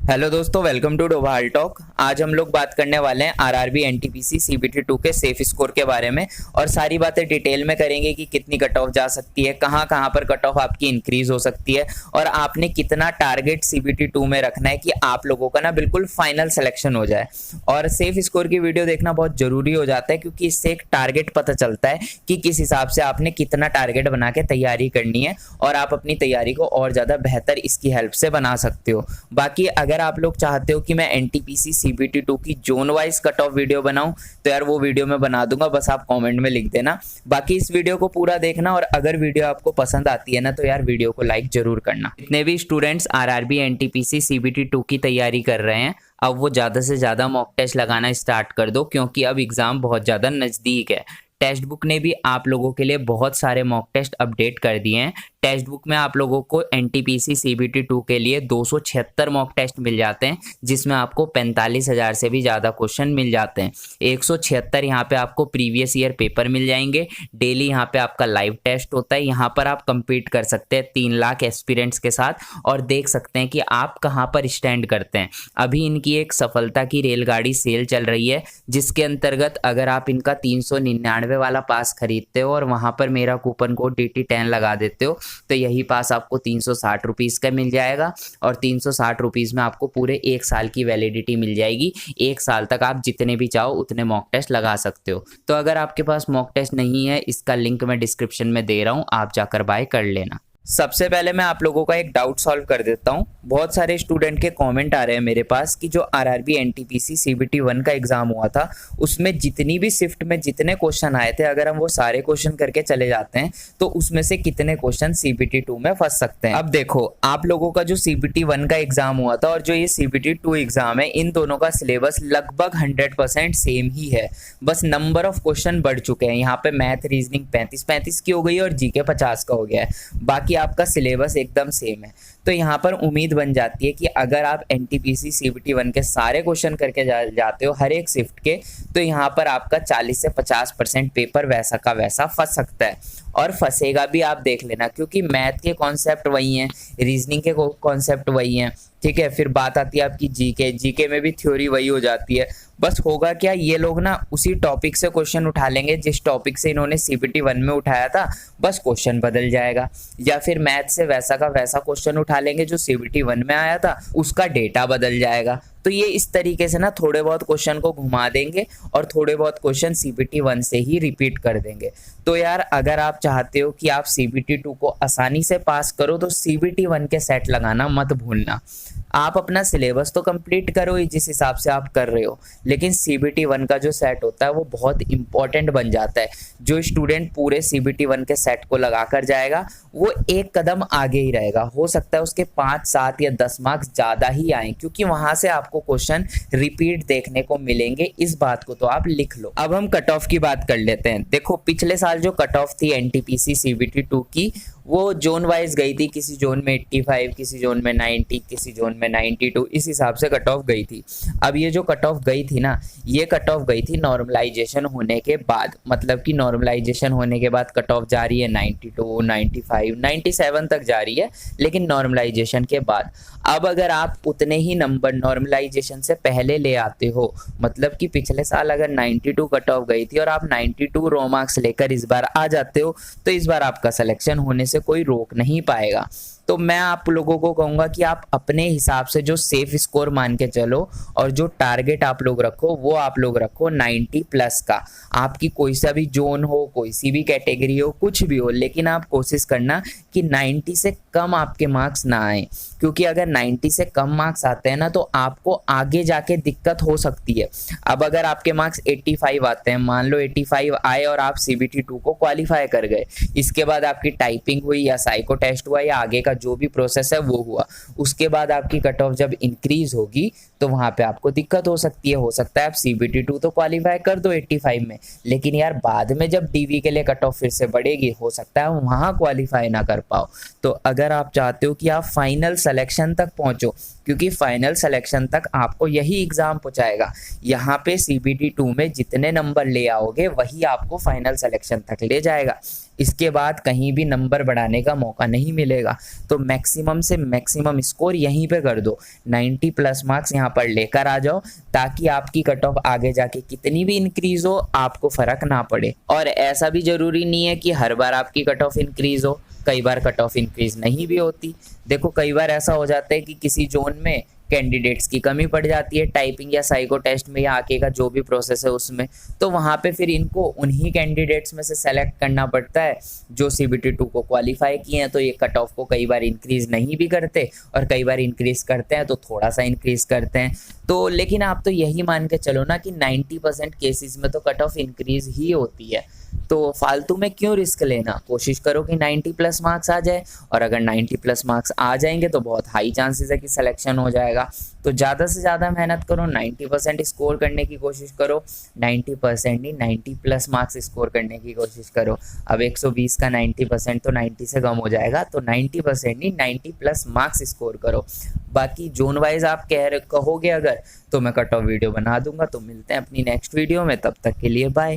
Hello दोस्तों, welcome to Doval talk. आज हम लोग बात करने वाले हैं आरआरबी एनटीपीसी सीबीटी 2 के सेफ स्कोर के बारे में और सारी बातें डिटेल में करेंगे कि कितनी कट ऑफ जा सकती है, कहाँ कहाँ पर कट ऑफ आपकी इंक्रीज हो सकती है और आपने कितना टारगेट सीबीटी 2 में रखना है कि आप लोगों का ना बिल्कुल फाइनल सिलेक्शन हो जाए। और सेफ स्कोर की वीडियो देखना बहुत जरूरी हो जाता है क्योंकि इससे एक टारगेट पता चलता है कि किस हिसाब से आपने कितना टारगेट बना के तैयारी करनी है और आप अपनी तैयारी को और ज़्यादा बेहतर इसकी हेल्प से बना सकते हो। बाकी अगर आप लोग चाहते हो कि मैं एनटीपीसी सीबीटी 2 की zone wise cut off video बनाऊं तो यार वो वीडियो मैं बना दूंगा, बस आप कमेंट में लिख देना। बाकी इस वीडियो को पूरा देखना और अगर वीडियो आपको पसंद आती है ना तो यार वीडियो को लाइक जरूर करना। जितने भी स्टूडेंट्स आरआरबी एनटीपीसी सीबीटी 2 की तैयारी कर रहे हैं अब वो ज़्यादा से ज़्यादा मॉक टेस्ट लगाना स्टार्ट कर दो क्योंकि अब एग्ज़ाम बहुत ज़्यादा नज़दीक है। टेक्स्ट बुक ने भी आप लोगों के लिए बहुत सारे मॉक टेस्ट अपडेट कर दिए हैं। टेक्स्ट बुक में आप लोगों को एनटीपीसी सीबीटी 2 के लिए 276 मॉक टेस्ट मिल जाते हैं जिसमें आपको 45,000 से भी ज़्यादा क्वेश्चन मिल जाते हैं। 176 यहाँ पे आपको प्रीवियस ईयर पेपर मिल जाएंगे। डेली यहाँ पे आपका लाइव टेस्ट होता है। यहाँ पर आप compete कर सकते हैं 3 लाख एस्पिरेंट्स के साथ और देख सकते हैं कि आप कहाँ पर स्टैंड करते हैं। अभी इनकी एक सफलता की रेलगाड़ी सेल चल रही है जिसके अंतर्गत अगर आप इनका 399 वाला पास खरीदते हो और वहाँ पर मेरा कूपन कोड DT10 लगा देते हो तो यही पास आपको 360 रुपीज़ का मिल जाएगा और 360 रुपीज़ में आपको पूरे 1 साल की वैलिडिटी मिल जाएगी। 1 साल तक आप जितने भी चाहो उतने मॉक टेस्ट लगा सकते हो। तो अगर आपके पास मॉक टेस्ट नहीं है, इसका लिंक मैं डिस्क्रिप्शन में दे रहा हूँ, आप जाकर बाय कर लेना। सबसे पहले मैं आप लोगों का एक डाउट सॉल्व कर देता हूँ। बहुत सारे स्टूडेंट के कमेंट आ रहे हैं मेरे पास कि जो आरआरबी एनटीपीसी सीबीटी 1 का एग्जाम हुआ था उसमें जितनी भी शिफ्ट में जितने क्वेश्चन आए थे अगर हम वो सारे क्वेश्चन करके चले जाते हैं तो उसमें से कितने क्वेश्चन सीबीटी 2 में फंस सकते हैं। अब देखो, आप लोगों का जो सीबीटी 1 का एग्जाम हुआ था और जो ये सीबीटी 2 एग्जाम है, इन दोनों का सिलेबस लगभग 100% सेम ही है। बस नंबर ऑफ क्वेश्चन बढ़ चुके हैं। यहाँ पे मैथ रीजनिंग 35 की हो गई और जीके 50 का हो गया है। बाकी आपका सिलेबस एकदम सेम है। तो यहाँ पर उम्मीद बन जाती है कि अगर आप एनटीपीसी सीबीटी 1 के सारे क्वेश्चन करके जाते हो हर एक शिफ्ट के तो यहाँ पर आपका 40 से 50% पेपर वैसा का वैसा फंस सकता है और फंसेगा भी। आप देख लेना क्योंकि मैथ के कॉन्सेप्ट वही हैं, रीजनिंग के कॉन्सेप्ट वही हैं, ठीक है। फिर बात आती है आपकी जीके में भी थ्योरी वही हो जाती है। बस होगा क्या, ये लोग ना उसी टॉपिक से क्वेश्चन उठा लेंगे जिस टॉपिक से इन्होंने सीबीटी 1 में उठाया था, बस क्वेश्चन बदल जाएगा। या फिर मैथ से वैसा का वैसा क्वेश्चन उठा लेंगे जो सीबीटी 1 में आया था, उसका डेटा बदल जाएगा। तो ये इस तरीके से ना थोड़े बहुत क्वेश्चन को घुमा देंगे और थोड़े बहुत क्वेश्चन सीबीटी 1 से ही रिपीट कर देंगे। तो यार अगर आप चाहते हो कि आप सीबीटी 2 को आसानी से पास करो तो सीबीटी 1 के सेट लगाना मत भूलना। आप अपना सिलेबस तो कंप्लीट करो ही जिस हिसाब से आप कर रहे हो, लेकिन सीबीटी 1 का जो सेट होता है वो बहुत इंपॉर्टेंट बन जाता है। जो स्टूडेंट पूरे सीबीटी 1 के सेट को लगा कर जाएगा वो एक कदम आगे ही रहेगा। हो सकता है उसके 5, 7 या 10 मार्क्स ज़्यादा ही आए क्योंकि वहाँ से आपको क्वेश्चन रिपीट देखने को मिलेंगे। इस बात को तो आप लिख लो। अब हम कट ऑफ की बात कर लेते हैं। देखो, पिछले साल जो कट ऑफ थी एनटीपीसी सीबीटी 2 की वो जोन वाइज गई थी। किसी जोन में 85, किसी जोन में 90, किसी जोन में 92, इस हिसाब से कट ऑफ गई थी। अब ये जो कट ऑफ गई थी ना, ये कट ऑफ गई थी नॉर्मलाइजेशन होने के बाद। मतलब कि नॉर्मलाइजेशन होने के बाद कट ऑफ जा रही है 92, 95, 97 तक जा रही है, लेकिन नॉर्मलाइजेशन के बाद। अब अगर आप उतने ही नंबर नॉर्मलाइजेशन से पहले ले आते हो, मतलब कि पिछले साल अगर 92 कट ऑफ गई थी और आप 92 रो मार्क्स लेकर इस बार आ जाते हो तो इस बार आपका सिलेक्शन होने से कोई रोक नहीं पाएगा। तो मैं आप लोगों को कहूँगा कि आप अपने हिसाब से जो सेफ स्कोर मान के चलो और जो टारगेट आप लोग रखो वो आप लोग रखो 90 प्लस का। आपकी कोई सा भी जोन हो, कोई सी भी कैटेगरी हो, कुछ भी हो, लेकिन आप कोशिश करना कि 90 से कम आपके मार्क्स ना आए क्योंकि अगर 90 से कम मार्क्स आते हैं ना तो आपको आगे जाके दिक्कत हो सकती है। अब अगर आपके मार्क्स 85 आते हैं, मान लो 85 आए और आप सीबीटी 2 को क्वालिफाई कर गए, इसके बाद आपकी टाइपिंग हुई या साइको टेस्ट हुआ या आगे का जो भी प्रोसेस है वो हुआ, उसके बाद आपकी कट ऑफ जब इंक्रीज होगी तो वहां पे आपको दिक्कत हो सकती है। हो सकता है आप सीबीटी 2 तो क्वालिफाई कर दो 85 में, लेकिन यार बाद में जब डीवी के लिए कट ऑफ फिर से बढ़ेगी हो सकता है वहां क्वालिफाई ना कर पाओ। तो अगर आप चाहते हो कि आप फाइनल सिलेक्शन तक पहुंचो, क्योंकि फाइनल सिलेक्शन तक आपको यही एग्जाम पहुंचाएगा। यहाँ पे सीबीटी 2 में जितने नंबर ले आओगे वही आपको फाइनल सिलेक्शन तक ले जाएगा। इसके बाद कहीं भी नंबर बढ़ाने का मौका नहीं मिलेगा। तो मैक्सिमम से मैक्सिमम स्कोर यहीं पे कर दो, 90 प्लस मार्क्स यहाँ पर लेकर आ जाओ, ताकि आपकी कट ऑफ आगे जाके कितनी भी इंक्रीज हो आपको फर्क ना पड़े। और ऐसा भी जरूरी नहीं है कि हर बार आपकी कट ऑफ इंक्रीज हो, कई बार कट ऑफ इंक्रीज नहीं भी होती। देखो कई बार ऐसा हो जाता है कि किसी जोन में कैंडिडेट्स की कमी पड़ जाती है, टाइपिंग या साइको टेस्ट में या आगे का जो भी प्रोसेस है उसमें, तो वहाँ पे फिर इनको उन्हीं कैंडिडेट्स में से सेलेक्ट करना पड़ता है जो CBT2 को क्वालिफाई किए हैं। तो ये कट ऑफ को कई बार इंक्रीज नहीं भी करते और कई बार इंक्रीज करते हैं तो थोड़ा सा इंक्रीज करते हैं। तो लेकिन आप तो यही मान के चलो ना कि 90% केसेस में तो कट ऑफ इंक्रीज ही होती है। तो फालतू में क्यों रिस्क लेना, कोशिश करो कि 90 प्लस मार्क्स आ जाए, और अगर 90 प्लस मार्क्स आ जाएंगे तो बहुत हाई चांसेस है कि सिलेक्शन हो जाएगा। तो ज़्यादा से ज़्यादा मेहनत करो, 90% स्कोर करने की कोशिश करो, 90% नहीं 90 प्लस मार्क्स स्कोर करने की कोशिश करो। अब 120 का 90% तो 90 से कम हो जाएगा, तो 90% नहीं 90 प्लस मार्क्स स्कोर करो। बाकी जोन वाइज आप कहोगे अगर, तो मैं कट ऑफ वीडियो बना दूंगा। तो मिलते हैं अपनी नेक्स्ट वीडियो में, तब तक के लिए बाय।